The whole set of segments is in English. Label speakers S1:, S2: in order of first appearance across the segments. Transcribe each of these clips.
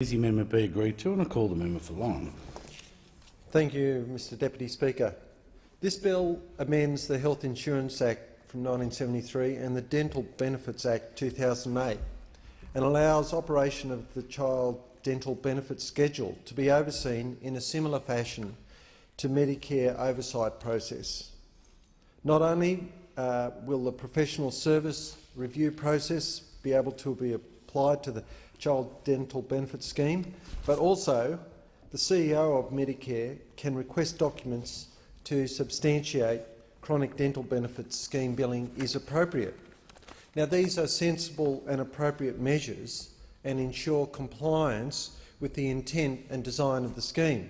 S1: The amendment be agreed to, and I call the member for Lyme.
S2: Thank you, Mr Deputy Speaker. This bill amends the Health Insurance Act from 1973 and the Dental Benefits Act 2008 and allows operation of the Child Dental Benefits Schedule to be overseen in a similar fashion to Medicare oversight process. Not only will the professional service review process be able to be applied to the Child Dental Benefits Scheme, but also the CEO of Medicare can request documents to substantiate chronic dental benefits scheme billing is appropriate. Now, these are sensible and appropriate measures and ensure compliance with the intent and design of the scheme.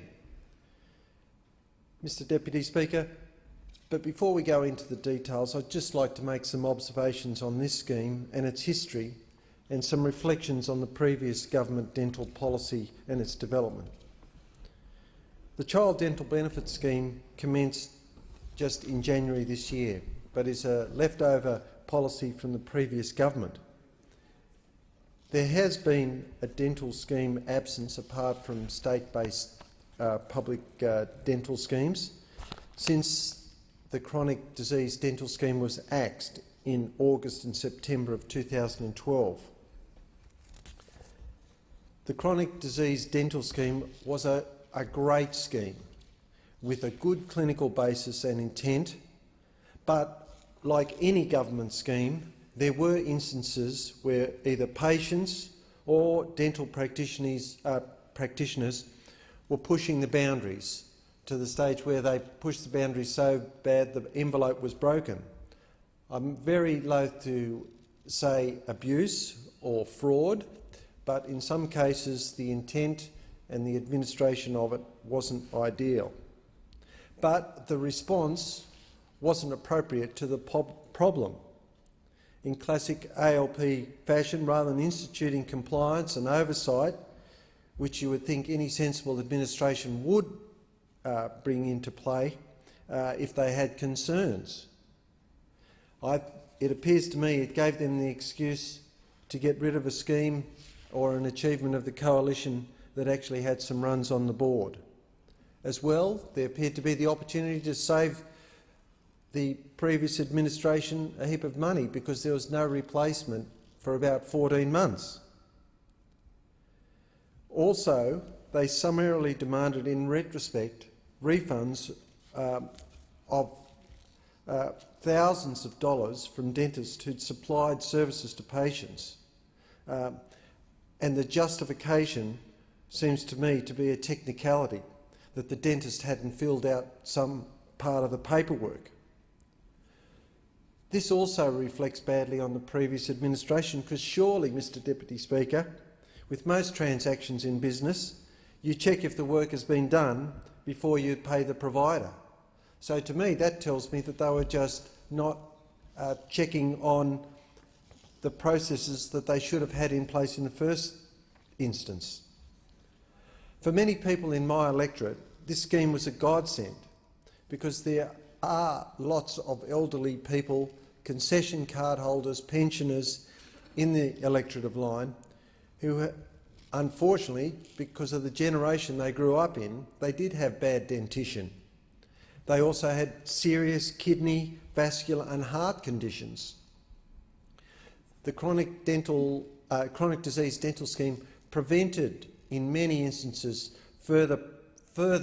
S2: Mr Deputy Speaker, but before we go into the details, I'd just like to make some observations on this scheme and its history and some reflections on the previous government dental policy and its development. The Child Dental Benefits Scheme commenced just in January this year, but is a leftover policy from the previous government. There has been a dental scheme absence apart from state-based public dental schemes since the Chronic Disease Dental Scheme was axed in August and September of 2012. The Chronic Disease Dental Scheme was a great scheme with a good clinical basis and intent, but like any government scheme, there were instances where either patients or dental practitioners were pushing the boundaries to the stage where they pushed the boundaries so bad the envelope was broken. I'm very loath to say abuse or fraud, but in some cases the intent and the administration of it wasn't ideal. But the response wasn't appropriate to the problem. In classic ALP fashion, rather than instituting compliance and oversight, which you would think any sensible administration would bring into play if they had concerns, it appears to me it gave them the excuse to get rid of a scheme or an achievement of the coalition that actually had some runs on the board. As well, there appeared to be the opportunity to save the previous administration a heap of money because there was no replacement for about 14 months. Also, they summarily demanded in retrospect refunds of thousands of dollars from dentists who'd supplied services to patients. And the justification seems to me to be a technicality, that the dentist hadn't filled out some part of the paperwork. This also reflects badly on the previous administration because surely, Mr Deputy Speaker, with most transactions in business, you check if the work has been done before you pay the provider. So to me that tells me that they were just not checking on the processes that they should have had in place in the first instance. For many people in my electorate, this scheme was a godsend because there are lots of elderly people, concession card holders, pensioners in the electorate of Lyme who, unfortunately, because of the generation they grew up in, they did have bad dentition. They also had serious kidney, vascular and heart conditions. The Chronic Disease Dental Scheme prevented, in many instances, further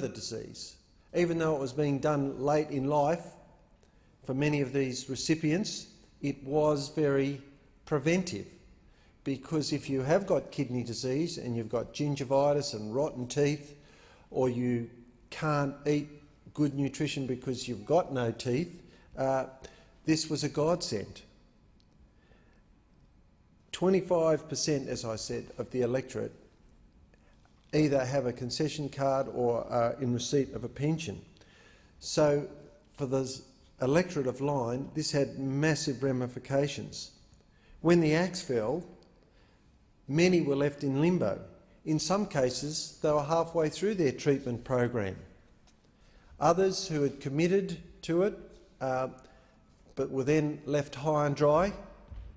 S2: disease. Even though it was being done late in life, for many of these recipients, it was very preventive. Because if you have got kidney disease and you've got gingivitis and rotten teeth, or you can't eat good nutrition because you've got no teeth, this was a godsend. 25%, as I said, of the electorate either have a concession card or are in receipt of a pension. So for the electorate of Lyme, this had massive ramifications. When the axe fell, many were left in limbo. In some cases, they were halfway through their treatment program. Others who had committed to it but were then left high and dry,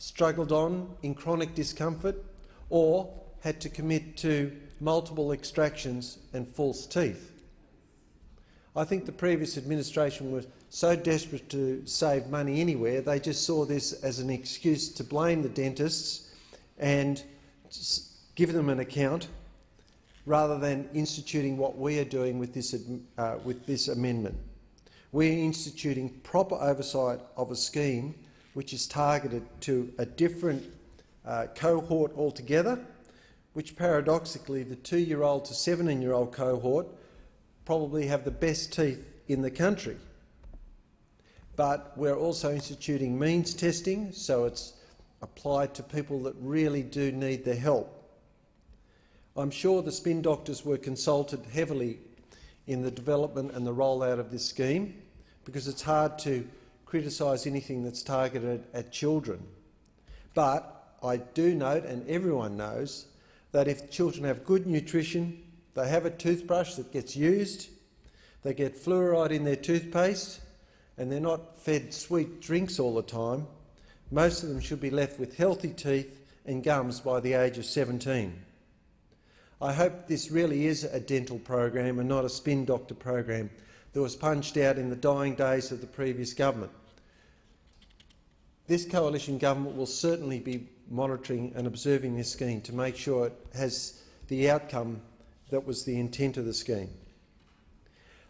S2: struggled on in chronic discomfort, or had to commit to multiple extractions and false teeth. I think the previous administration was so desperate to save money anywhere, they just saw this as an excuse to blame the dentists and give them an account, rather than instituting what we are doing with this amendment. We are instituting proper oversight of a scheme which is targeted to a different cohort altogether, which paradoxically the 2-year-old to 17-year-old cohort probably have the best teeth in the country. But we're also instituting means testing, so it's applied to people that really do need the help. I'm sure the spin doctors were consulted heavily in the development and the rollout of this scheme, because it's hard to criticise anything that's targeted at children. But I do note, and everyone knows, that if children have good nutrition, they have a toothbrush that gets used, they get fluoride in their toothpaste, and they're not fed sweet drinks all the time, most of them should be left with healthy teeth and gums by the age of 17. I hope this really is a dental program and not a spin doctor program that was punched out in the dying days of the previous government. This coalition government will certainly be monitoring and observing this scheme to make sure it has the outcome that was the intent of the scheme.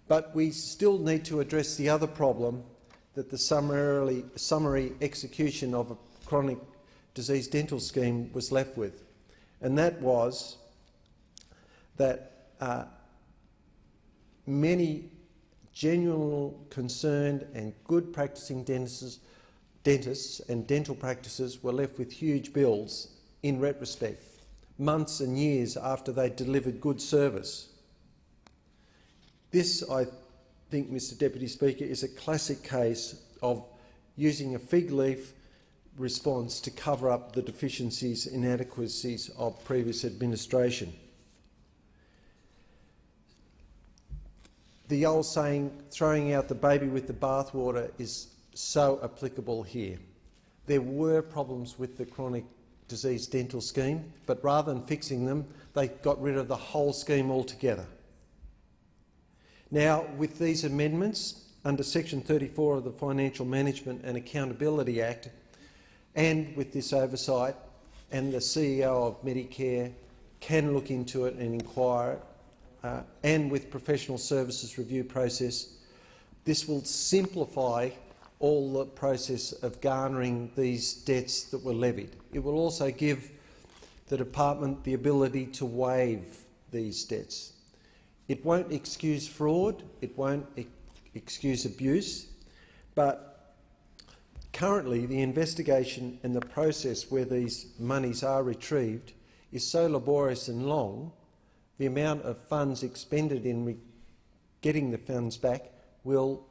S2: But we still need to address the other problem that the summary execution of a chronic disease dental scheme was left with, and that was that many genuine, concerned and good practising dentists and dental practices were left with huge bills in retrospect, months and years after they delivered good service. This, I think, Mr Deputy Speaker, is a classic case of using a fig leaf response to cover up the deficiencies and inadequacies of previous administration. The old saying, throwing out the baby with the bathwater, is so applicable here. There were problems with the chronic disease dental scheme, but rather than fixing them, they got rid of the whole scheme altogether. Now, with these amendments, under Section 34 of the Financial Management and Accountability Act, and with this oversight, and the CEO of Medicare can look into it and inquire, and with professional services review process, this will simplify all the process of garnering these debts that were levied. It will also give the department the ability to waive these debts. It won't excuse fraud, it won't excuse abuse, but currently the investigation and the process where these monies are retrieved is so laborious and long, the amount of funds expended in getting the funds back will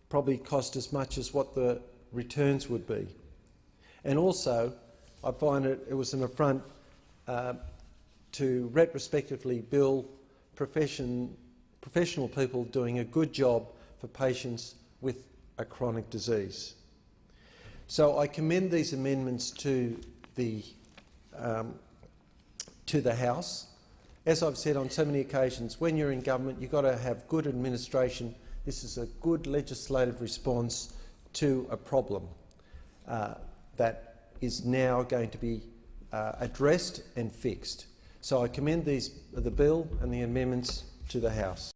S2: probably cost as much as what the returns would be. And also, I find it was an affront to retrospectively bill professional people doing a good job for patients with a chronic disease. So I commend these amendments to the House. As I've said on so many occasions, when you're in government, you've got to have good administration. This is a good legislative response to a problem that is now going to be addressed and fixed. So I commend the bill and the amendments to the House.